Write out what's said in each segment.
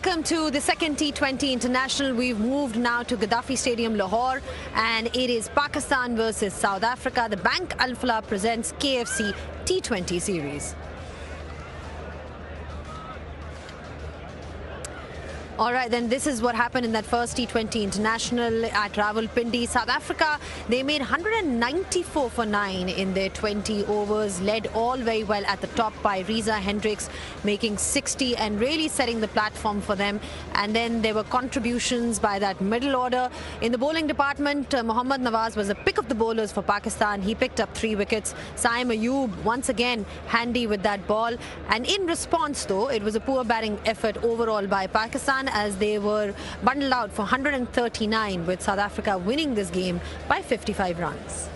Welcome to the second T20 International. We've moved now to Gaddafi Stadium, Lahore, and it is Pakistan versus South Africa. The Bank Al Falah presents KFC T20 series. All right, then this is what happened in that first T20 International at Rawalpindi, South Africa. They made 194 for 9 in their 20 overs, led all very well at the top by Reza Hendricks, making 60 and really setting the platform for them. And then there were contributions by that middle order. In the bowling department, Mohammad Nawaz was a pick of the bowlers for Pakistan. He picked up 3 wickets. Saim Ayub, once again, handy with that ball. And in response, though, it was a poor batting effort overall by Pakistan, as they were bundled out for 139, with South Africa winning this game by 55 runs.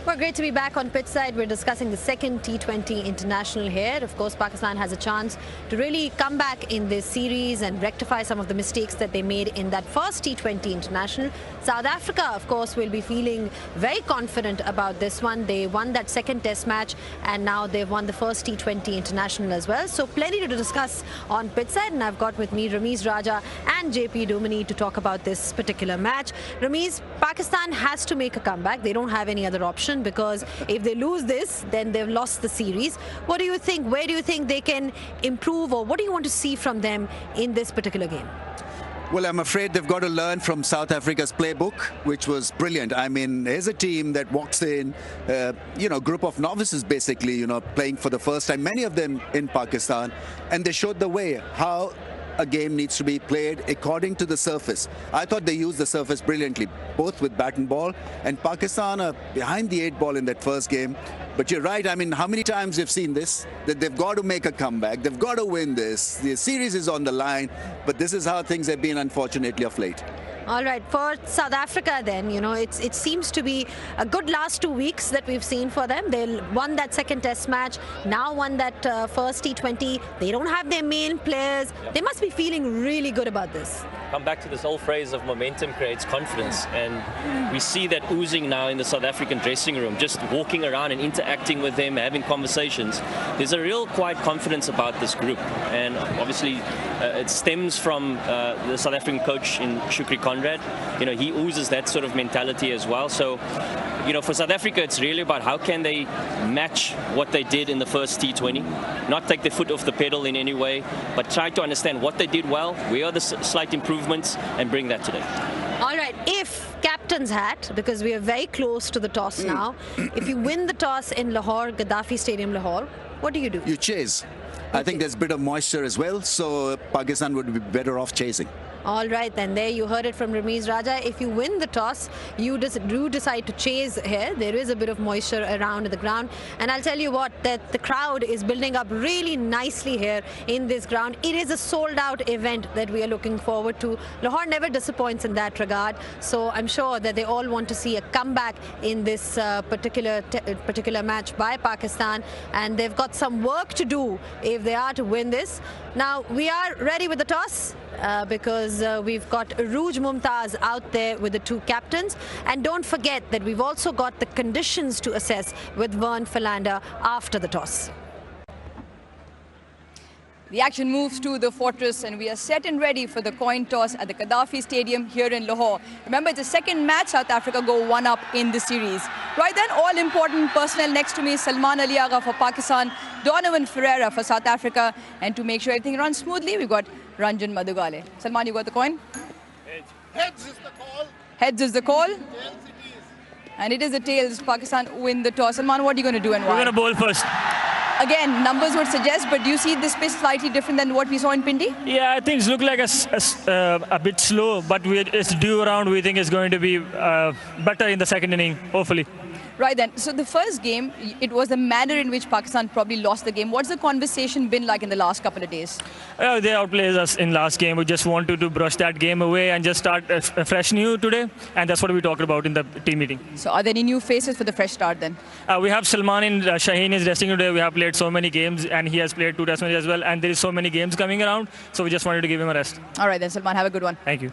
Well, great to be back on pitch side. We're discussing the second T20 International here. Of course, Pakistan has a chance to really come back in this series and rectify some of the mistakes that they made in that first T20 International. South Africa, of course, will be feeling very confident about this one. They won that second test match, and now they've won the first T20 International as well. So plenty to discuss on pitch side, and I've got with me Ramiz Raja and JP Dumini to talk about this particular match. Ramiz, Pakistan has to make a comeback. They don't have any other option, because if they lose this, then they've lost the series. What do you think? Where do you think they can improve, or what do you want to see from them in this particular game? Well, I'm afraid they've got to learn from South Africa's playbook, which was brilliant. I mean, here's a team that walks in, group of novices basically, playing for the first time, many of them in Pakistan, and they showed the way how a game needs to be played according to the surface. I thought they used the surface brilliantly, both with bat and ball, and Pakistan are behind the 8 ball in that first game. But you're right, I mean, how many times we've seen this, that they've got to make a comeback, they've got to win this, the series is on the line, but this is how things have been, unfortunately, of late. All right, for South Africa then, it seems to be a good last 2 weeks that we've seen for them. They won that second test match, now won that first T20. They don't have their main players. They must be feeling really good about this. Come back to this old phrase of momentum creates confidence, and we see that oozing now in the South African dressing room, just walking around and interacting with them, having conversations. There's a real quiet confidence about this group, and obviously it stems from the South African coach in Shukri Conrad. He oozes that sort of mentality as well. So, for South Africa, it's really about how can they match what they did in the first T20, not take their foot off the pedal in any way, but try to understand what they did well, where are the slight improvements, and bring that today. All right, if captain's hat, because we are very close to the toss now, if you win the toss in Lahore, Gaddafi Stadium, Lahore, what do you do? You chase. I think there's a bit of moisture as well, so Pakistan would be better off chasing. All right, then there you heard it from Ramiz Raja. If you win the toss, you do decide to chase here. There is a bit of moisture around the ground. And I'll tell you what, that the crowd is building up really nicely here in this ground. It is a sold-out event that we are looking forward to. Lahore never disappoints in that regard. So I'm sure that they all want to see a comeback in this particular match by Pakistan. And they've got some work to do if they are to win this. Now, we are ready with the toss. Because we've got Arooj Mumtaz out there with the 2 captains. And don't forget that we've also got the conditions to assess with Vern Philander after the toss. The action moves to the fortress, and we are set and ready for the coin toss at the Gaddafi Stadium here in Lahore. Remember, it's the second match South Africa go 1-up in the series. Right then, all important personnel next to me, Salman Ali Agha for Pakistan, Donovan Ferreira for South Africa, and to make sure everything runs smoothly, we've got Ranjan Madugale. Salman, you got the coin? Heads is the call. Heads is the call. Tails it is. And it is the tails. Pakistan win the toss. Salman, what are you going to do and why? We're going to bowl first. Again, numbers would suggest, but do you see this pitch slightly different than what we saw in Pindi? Yeah, things look like a bit slow, but it's due around. We think it's going to be better in the second inning, hopefully. Right then, so the first game, it was the manner in which Pakistan probably lost the game. What's the conversation been like in the last couple of days? They outplayed us in last game. We just wanted to brush that game away and just start fresh new today. And that's what we talked about in the team meeting. So are there any new faces for the fresh start then? We have Salman in Shaheen is resting today. We have played so many games, and he has played 2 test matches as well. And there is so many games coming around. So we just wanted to give him a rest. All right then, Salman, have a good one. Thank you.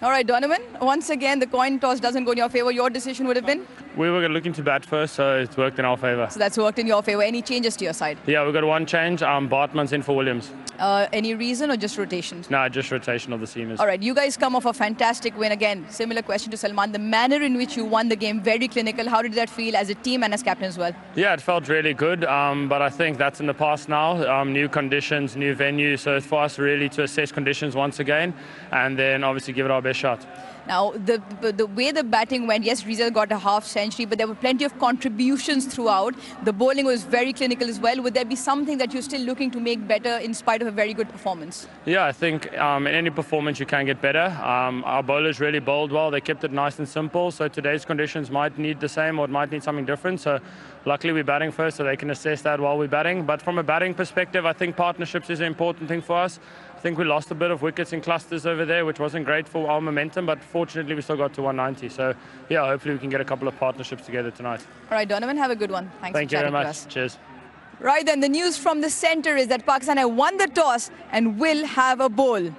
All right, Donovan, once again, the coin toss doesn't go in your favor. Your decision would have been? We were looking to bat first, so it's worked in our favour. So that's worked in your favour. Any changes to your side? Yeah, we've got one change. Bartman's in for Williams. Any reason or just rotations? No, just rotation of the seamers. All right, you guys come off a fantastic win. Again, similar question to Salman. The manner in which you won the game, very clinical. How did that feel as a team and as captain as well? Yeah, it felt really good, but I think that's in the past now. New conditions, new venue, so it's for us really to assess conditions once again and then obviously give it our best shot. Now, the way the batting went, yes, Rizal got a half century, but there were plenty of contributions throughout. The bowling was very clinical as well. Would there be something that you're still looking to make better in spite of a very good performance? Yeah, I think in any performance you can get better. Our bowlers really bowled well. They kept it nice and simple. So today's conditions might need the same or it might need something different. So luckily we're batting first so they can assess that while we're batting. But from a batting perspective, I think partnerships is an important thing for us. I think we lost a bit of wickets in clusters over there, which wasn't great for our momentum, but fortunately we still got to 190. So, yeah, hopefully we can get a couple of partnerships together tonight. All right, Donovan, have a good one. Thank you very much. Cheers. Right then, the news from the centre is that Pakistan have won the toss and will have a bowl.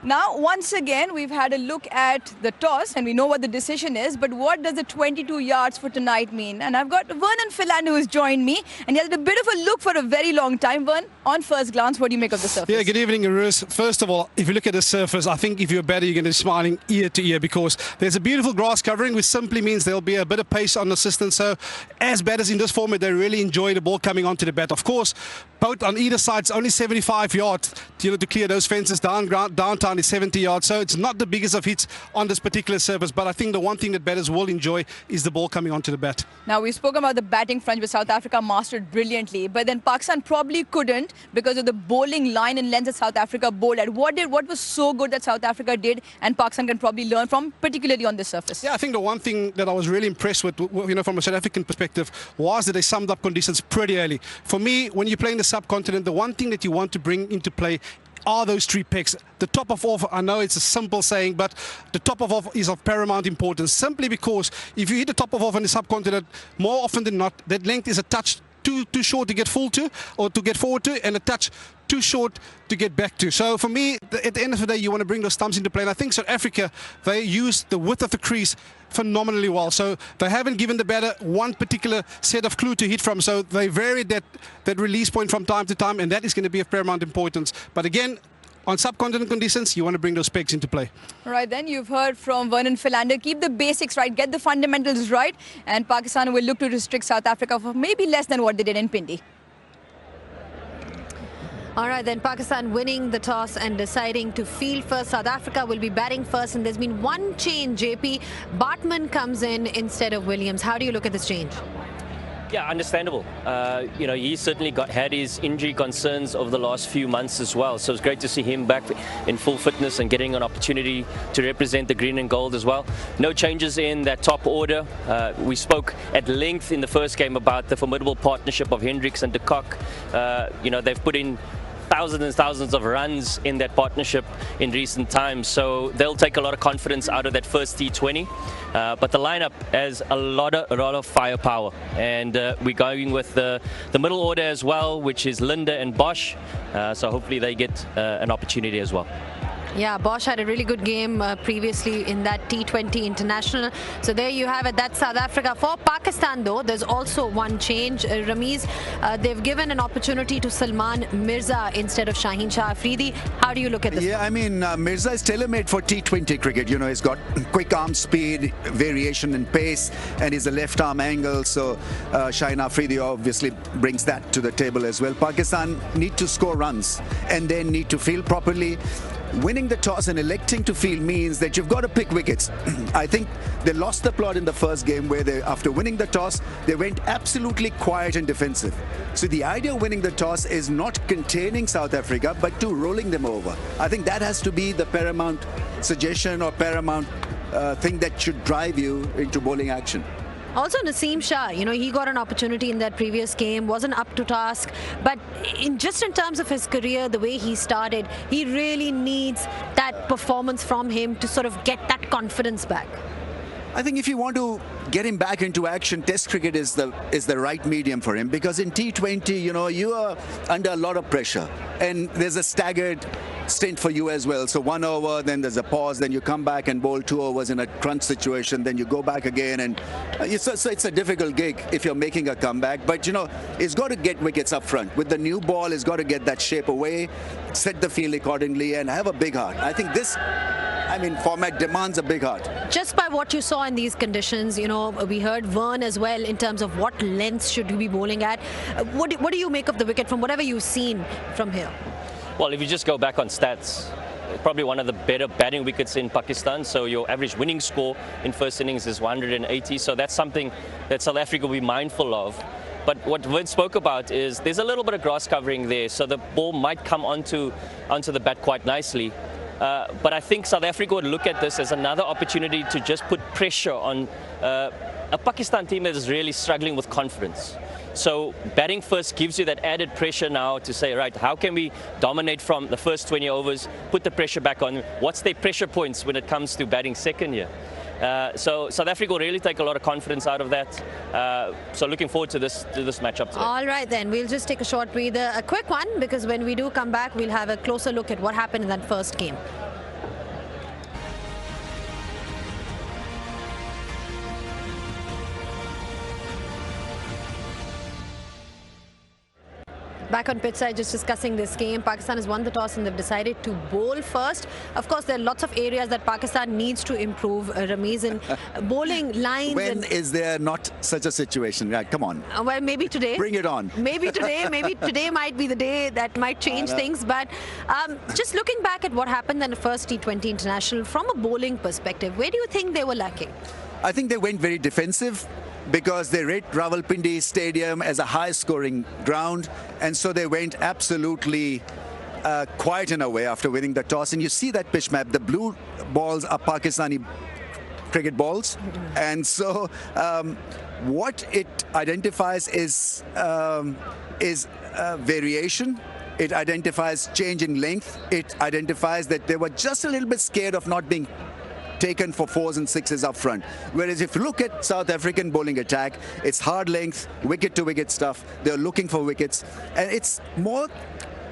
Now, once again, we've had a look at the toss and we know what the decision is, but what does the 22 yards for tonight mean? And I've got Vernon Philander who has joined me and he had a bit of a look for a very long time. Vern, on first glance, what do you make of the surface? Yeah, good evening, Aruz. First of all, if you look at the surface, I think if you're a batter, you're going to be smiling ear to ear because there's a beautiful grass covering, which simply means there'll be a bit of pace on the system. So as batters in this format, they really enjoy the ball coming onto the bat. Of course, both on either side, it's only 75 yards to clear those fences. Downtown is 70 yards, so it's not the biggest of hits on this particular surface. But I think the one thing that batters will enjoy is the ball coming onto the bat. Now, we've spoken about the batting front, which South Africa mastered brilliantly, but then Pakistan probably couldn't because of the bowling line and length that South Africa bowled at. What was so good that South Africa did and Pakistan can probably learn from, particularly on this surface? Yeah, I think the one thing that I was really impressed with, from a South African perspective, was that they summed up conditions pretty early. For me, when you're playing the subcontinent, the one thing that you want to bring into play are those three pegs. The top of off, I know it's a simple saying, but the top of off is of paramount importance, simply because if you hit the top of off on the subcontinent, more often than not, that length is a touch too short to get full to or to get forward to, and a touch too short to get back to. So for me, at the end of the day, you want to bring those stumps into play. And I think South Africa, they use the width of the crease phenomenally well. So they haven't given the batter one particular set of clue to hit from. So they varied that release point from time to time, and that is going to be of paramount importance. But again, on subcontinent conditions, you want to bring those pegs into play. All right, then you've heard from Vernon Philander. Keep the basics right, get the fundamentals right, and Pakistan will look to restrict South Africa for maybe less than what they did in Pindi. All right, then Pakistan winning the toss and deciding to field first. South Africa will be batting first, and there's been one change, JP. Bartman comes in instead of Williams. How do you look at this change? Yeah, understandable. He certainly had his injury concerns over the last few months as well. So it's great to see him back in full fitness and getting an opportunity to represent the green and gold as well. No changes in that top order. We spoke at length in the first game about the formidable partnership of Hendricks and de Kock. They've put in thousands and thousands of runs in that partnership in recent times, so they'll take a lot of confidence out of that first T20. But the lineup has a lot of firepower, and we're going with the middle order as well, which is Linda and Bosch. So hopefully they get an opportunity as well. Yeah, Bosch had a really good game previously in that T20 international. So there you have it. That's South Africa. For Pakistan, though, there's also one change. Ramiz, they've given an opportunity to Salman Mirza instead of Shaheen Shah Afridi. How do you look at this? Yeah, I mean, Mirza is tailor-made for T20 cricket. He's got quick arm speed, variation in pace, and he's a left arm angle. So Shaheen Afridi obviously brings that to the table as well. Pakistan need to score runs and then need to field properly. Winning the toss and electing to field means that you've got to pick wickets. I think they lost the plot in the first game where after winning the toss, they went absolutely quiet and defensive. So the idea of winning the toss is not containing South Africa, but to rolling them over. I think that has to be the paramount suggestion or paramount thing that should drive you into bowling action. Also, Naseem Shah, he got an opportunity in that previous game, wasn't up to task. But in terms of his career, the way he started, he really needs that performance from him to sort of get that confidence back. I think if you want to get him back into action, Test cricket is the right medium for him, because in T20, you are under a lot of pressure, and there's a staggered stint for you as well. So 1 over, then there's a pause, then you come back and bowl 2 overs in a crunch situation, then you go back again, and so it's a difficult gig if you're making a comeback. But he's got to get wickets up front. With the new ball, he's got to get that shape away, set the field accordingly, and have a big heart. I think this format demands a big heart. Just by what you saw in these conditions, we heard Vern as well in terms of what length should you be bowling at. What do you make of the wicket from whatever you've seen from here? Well, if you just go back on stats, probably one of the better batting wickets in Pakistan. So your average winning score in first innings is 180. So that's something that South Africa will be mindful of. But what Vern spoke about is there's a little bit of grass covering there, so the ball might come onto the bat quite nicely. But I think South Africa would look at this as another opportunity to just put pressure on a Pakistan team that is really struggling with confidence. So batting first gives you that added pressure now to say, right, how can we dominate from the first 20 overs, put the pressure back on? What's their pressure points when it comes to batting second here? So South Africa will really take a lot of confidence out of that. So looking forward to this matchup today. All right, then we'll just take a short breather, a quick one, because when we do come back, we'll have a closer look at what happened in that first game. Back on pitch side, just discussing this game. Pakistan has won the toss and they've decided to bowl first. Of course, there are lots of areas that Pakistan needs to improve. Rameez, in bowling lines. When is there not such a situation? Right, come on. Well, maybe today. Bring it on. Maybe today might be the day that might change things. But just looking back at what happened in the first T20 International, from a bowling perspective, where do you think they were lacking? I think they went very defensive, because they rate Rawalpindi Stadium as a high-scoring ground, and so they went absolutely quiet in a way after winning the toss. And you see that pitch map. The blue balls are Pakistani cricket balls, and so what it identifies is variation. It identifies change in length. It identifies that they were just a little bit scared of not being taken for 4s and 6s up front. Whereas if you look at South African bowling attack, it's hard length, wicket to wicket stuff. They're looking for wickets, and it's more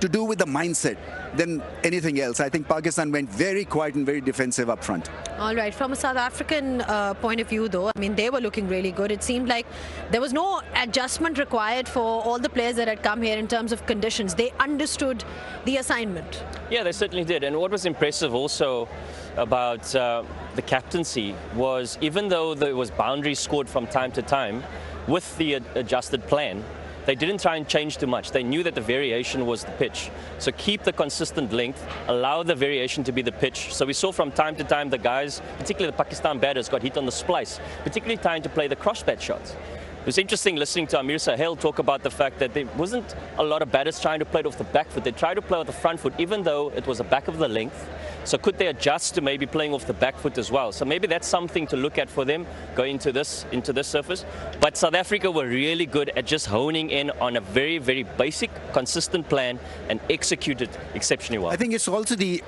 to do with the mindset than anything else. I think Pakistan went very quiet and very defensive up front. All right, from a South African point of view though, they were looking really good. It seemed like there was no adjustment required for all the players that had come here in terms of conditions. They understood the assignment. Yeah, they certainly did. And what was impressive also about the captaincy was, even though there was boundaries scored from time to time with the adjusted plan, they didn't try and change too much. They knew that the variation was the pitch. So keep the consistent length, allow the variation to be the pitch. So we saw from time to time the guys, particularly the Pakistan batters, got hit on the splice, particularly trying to play the cross-bat shots. It was interesting listening to Amir Sahel talk about the fact that there wasn't a lot of batters trying to play it off the back foot. They tried to play with the front foot, even though it was the back of the length. So could they adjust to maybe playing off the back foot as well? So maybe that's something to look at for them going into this surface. But South Africa were really good at just honing in on a very, very basic, consistent plan and executed exceptionally well. I think it's also the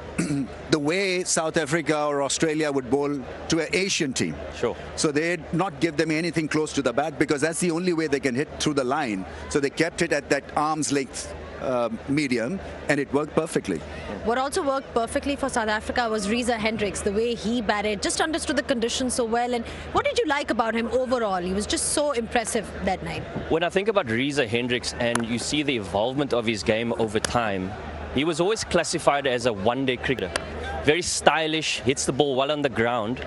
way South Africa or Australia would bowl to an Asian team. Sure. So they'd not give them anything close to the bat, because that's the only way they can hit through the line. So they kept it at that arm's length medium, and it worked perfectly. What also worked perfectly for South Africa was Reza Hendricks, the way he batted, just understood the conditions so well. And what did you like about him overall? He was just so impressive that night. When I think about Reza Hendricks and you see the involvement of his game over time, he was always classified as a one-day cricketer. Very stylish, hits the ball well on the ground.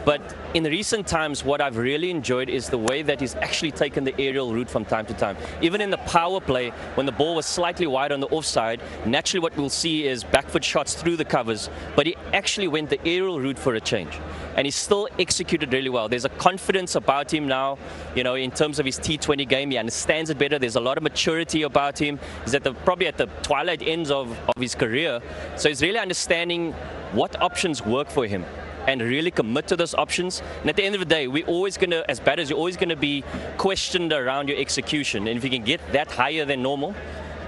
But in recent times, what I've really enjoyed is the way that he's actually taken the aerial route from time to time. Even in the power play, when the ball was slightly wide on the offside, naturally what we'll see is back foot shots through the covers, but he actually went the aerial route for a change. And he still executed really well. There's a confidence about him now, in terms of his T20 game. He understands it better. There's a lot of maturity about him. He's probably at the twilight ends of his career. So he's really understanding what options work for him and really commit to those options. And at the end of the day, we're always going to, as batters, you're always going to be questioned around your execution. And if you can get that higher than normal,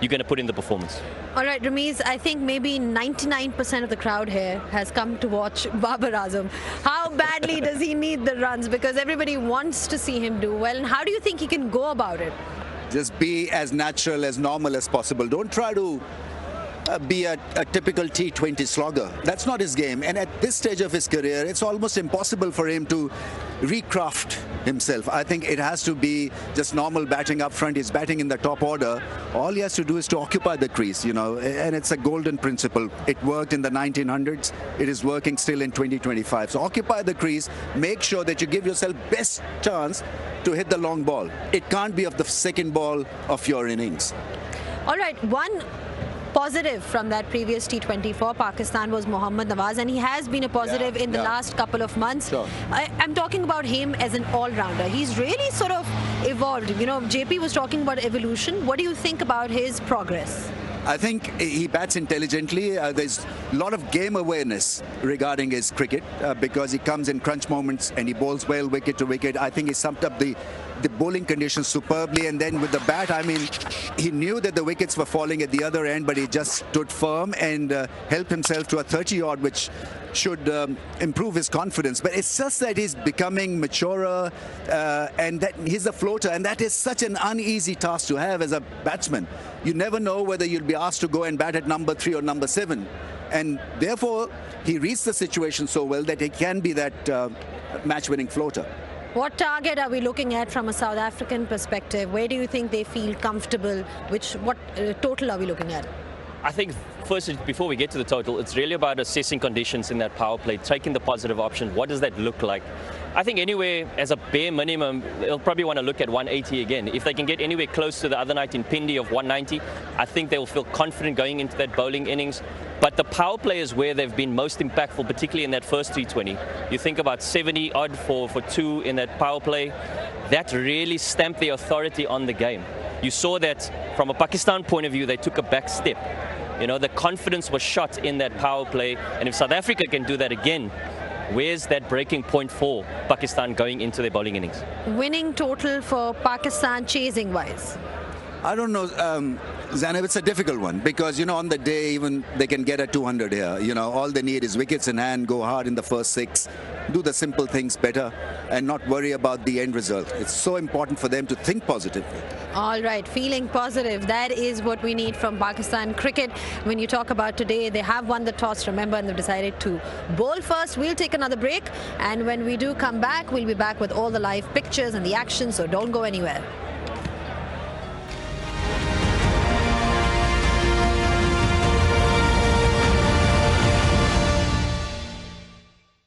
you're going to put in the performance. All right, Ramiz, I think maybe 99% of the crowd here has come to watch Babar Azam. How badly does he need the runs? Because everybody wants to see him do well. And how do you think he can go about it? Just be as natural, as normal as possible. Don't try to be a typical T20 slogger. That's not his game. And at this stage of his career, it's almost impossible for him to recraft himself. I think it has to be just normal batting up front. He's batting in the top order. All he has to do is to occupy the crease, you know, and it's a golden principle. It worked in the 1900s. It is working still in 2025. So occupy the crease. Make sure that you give yourself best chance to hit the long ball. It can't be of the second ball of your innings. All right, one positive from that previous T20 for Pakistan was Mohammad Nawaz, and he has been a positive in the last couple of months. Sure. I'm talking about him as an all-rounder. He's really sort of evolved. You know, JP was talking about evolution. What do you think about his progress? I think he bats intelligently. There's a lot of game awareness regarding his cricket because he comes in crunch moments and he bowls well wicket to wicket. I think he summed up the bowling conditions superbly, and then with the bat, I mean, he knew that the wickets were falling at the other end, but he just stood firm and helped himself to a 30-odd, which should improve his confidence. But it's just that he's becoming maturer and that he's a floater, and that is such an uneasy task to have as a batsman. You never know whether you'll be asked to go and bat at number 3 or number 7, and therefore he reads the situation so well that he can be that match-winning floater. What target are we looking at from a South African perspective? Where do you think they feel comfortable? What total are we looking at? I think first, before we get to the total, it's really about assessing conditions in that power play, taking the positive option. What does that look like? I think anywhere as a bare minimum, they'll probably want to look at 180 again. If they can get anywhere close to the other night in Pindi of 190, I think they will feel confident going into that bowling innings. But the power play is where they've been most impactful, particularly in that first T20. You think about 70 odd for 2 in that power play. That really stamped the authority on the game. You saw that from a Pakistan point of view, they took a back step. You know, the confidence was shot in that power play. And if South Africa can do that again, where's that breaking point for Pakistan going into their bowling innings? Winning total for Pakistan chasing wise? I don't know, Zainab, it's a difficult one because, you know, on the day even they can get a 200 here. You know, all they need is wickets in hand, go hard in the first 6, do the simple things better and not worry about the end result. It's so important for them to think positively. All right, feeling positive. That is what we need from Pakistan cricket. When you talk about today, they have won the toss, remember, and they've decided to bowl first. We'll take another break. And when we do come back, we'll be back with all the live pictures and the action. So don't go anywhere.